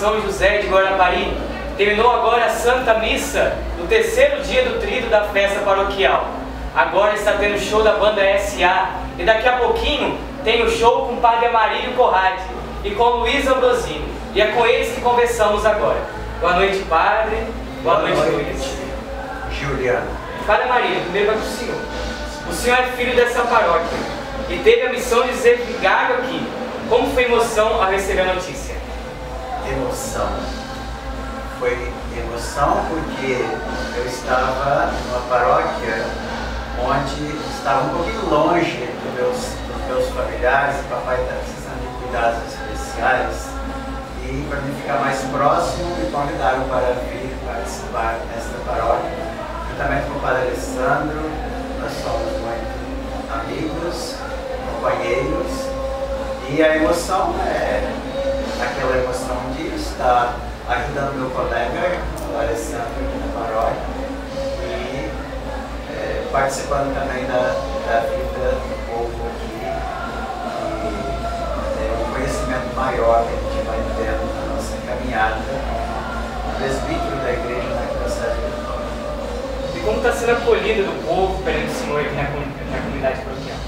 São José de Guarapari, terminou agora a Santa Missa do terceiro dia do tríduo da festa paroquial. Agora está tendo show da banda SA e daqui a pouquinho tem o show com o Padre Amarílio Corradi e com o Luiz Ambrosini. E é com eles que conversamos agora. Boa noite, Padre. Boa noite, Luiz. Juliano. Padre Amarílio, primeiro vai para o senhor. O senhor é filho dessa paróquia e teve a missão de ser vigário aqui. Como foi a emoção ao receber a notícia? Emoção. Foi emoção porque eu estava numa paróquia onde estava um pouquinho longe dos meus familiares, o papai está precisando de cuidados especiais e para mim ficar mais próximo me convidaram para vir participar desta paróquia. Juntamente com o Padre Alessandro, nós somos muito amigos, companheiros e a emoção é aquela emoção de estar ajudando meu colega, o Alessandro, aqui na paróquia e participando também da vida do povo aqui e um conhecimento maior que a gente vai tendo na nossa caminhada no presbítero da igreja na Diocese de Vitória. E como está sendo a acolhida do povo perante o Senhor aqui na comunidade paroquial?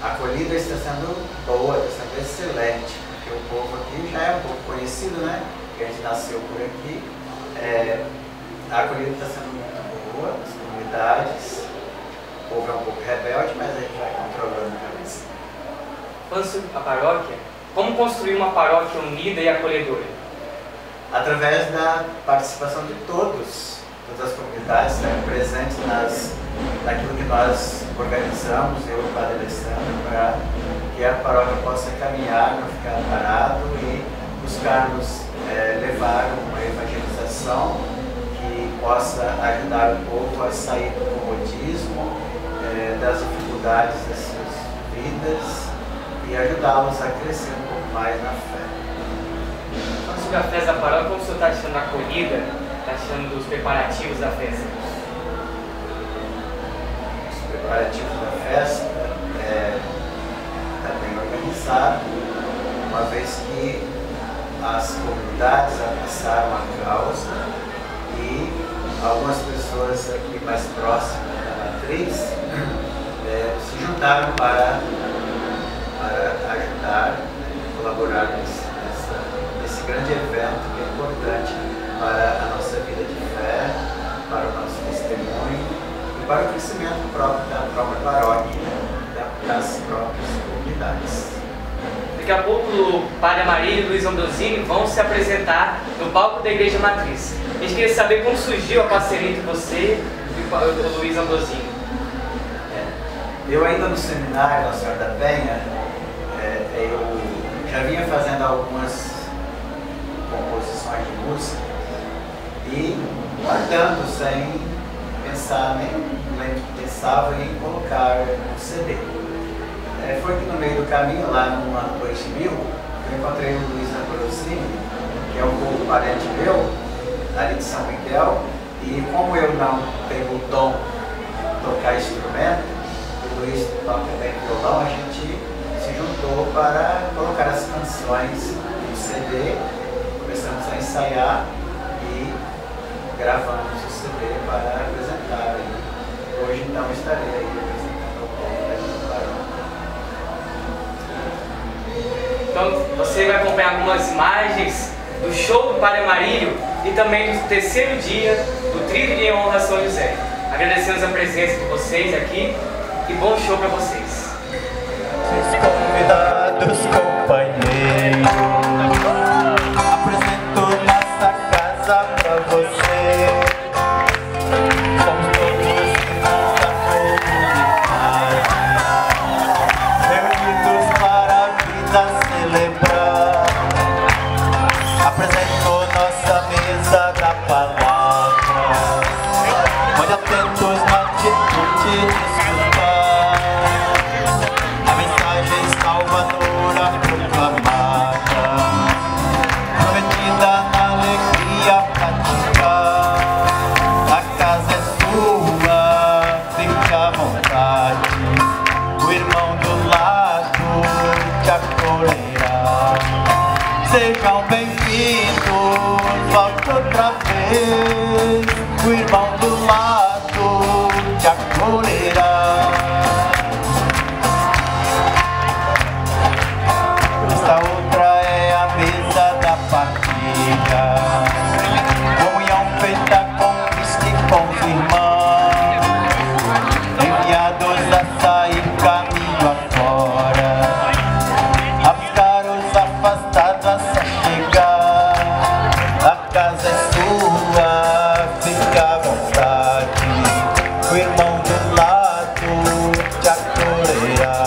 A acolhida está sendo boa, está sendo excelente, porque o povo aqui já é um pouco conhecido, né? Que a gente nasceu por aqui. A acolhida está sendo muito boa nas comunidades. O povo é um pouco rebelde, mas a gente vai controlando a cabeça. Falando sobre a paróquia, como construir uma paróquia unida e acolhedora? Através da participação de todas as comunidades, né, presentes naquilo que nós organizamos, eu e o Padre Alessandro, para que a paróquia possa caminhar, não ficar parado e buscarmos levar uma evangelização que possa ajudar o povo a sair do comodismo, das dificuldades das suas vidas e ajudá-los a crescer um pouco mais na fé. Falando sobre a festa da paróquia, como o senhor está achando a acolhida, está achando dos preparativos da festa? Os preparativos da festa está bem organizado, uma vez que as comunidades abraçaram a causa e algumas pessoas aqui mais próximas da matriz se juntaram para ajudar, colaborar nesse grande evento que é importante para a nossa vida de fé, para o nosso testemunho e para o crescimento próprio da própria paróquia, das próprias comunidades. Daqui a pouco o Padre Amarílio e o Luiz Ambrosini vão se apresentar no palco da Igreja Matriz. A gente queria saber como surgiu a parceria entre você e o Luiz Ambrosini. Eu ainda no seminário, Nossa Senhora da Penha, eu já vinha fazendo algumas composições de música e guardando sem pensar, nem pensava em colocar um CD. Foi que no meio do caminho, lá no ano 2000, eu encontrei o Luiz Ambrosini, que é um pouco parente meu, ali de São Miguel, e como eu não tenho o dom de tocar instrumento, o Luiz toca bem violão, a gente se juntou para colocar as canções no CD, começamos a ensaiar e gravamos o CD para apresentar. E hoje então estarei aí apresentando o povo da paróquia. Então você vai acompanhar algumas imagens do show do Padre Amarílio e também do terceiro dia do tríduo de honra a São José. Agradecemos a presença de vocês aqui e bom show para vocês. Convidados, companheiros, apresento nossa casa pra você. Somos todos irmãos da comunidade, reunidos para a vida celebrar. Apresento nossa mesa da palavra, onde atentos na atitude de escutar a mensagem salvadora proclamada, prometida na alegria praticar. A casa é sua, fique à vontade, o irmão do lado te acolherá. Sejam bem-vindos te acolherá. Esta outra é a mesa da partilha, comunhão feita com Cristo e com os irmãos, enviados a sair caminho afora, a buscar os afastados a se chegar. A casa é sua, fica à vontade, o irmão do lado te acolherá.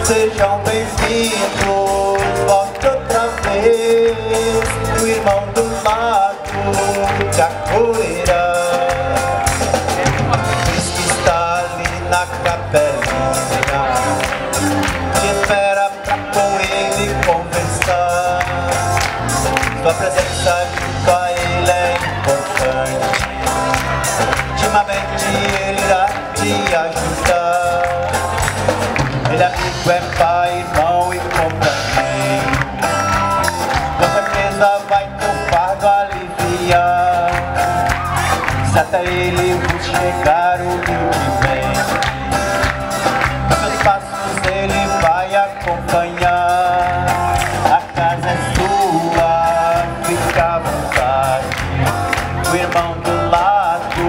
Sejam bem-vindos, volte outra vez, o irmão do lado te acolherá. Cristo está ali na capelinha, te espera pra com ele conversar. Tua presença junto a ele é importante, intimamente ele irá te ajudar. Ele amigo, é pai, irmão e companheiro, com certeza vai teu fardo aliviar. Se até ele vos chegar humildemente, os seus passos ele vai acompanhar. A casa é sua, fica à vontade, o irmão do lado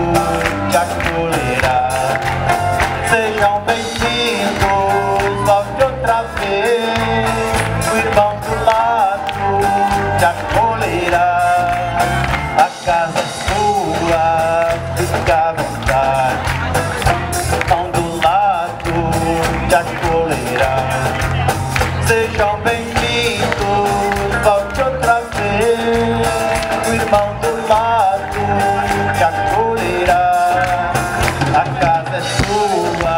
te acolherá. Sejam bem-vindos, volte outra vez, o irmão do lado te acolherá. A casa é sua, fica à vontade, o irmão do lado te acolherá. Sejam bem-vindos, volte outra vez, o irmão do lado te acolherá. A casa é sua,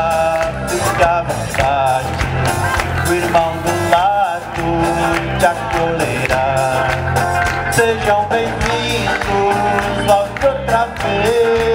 fica à vontade, o irmão do lado te acolherá. Sejam bem-vindos, volte outra vez,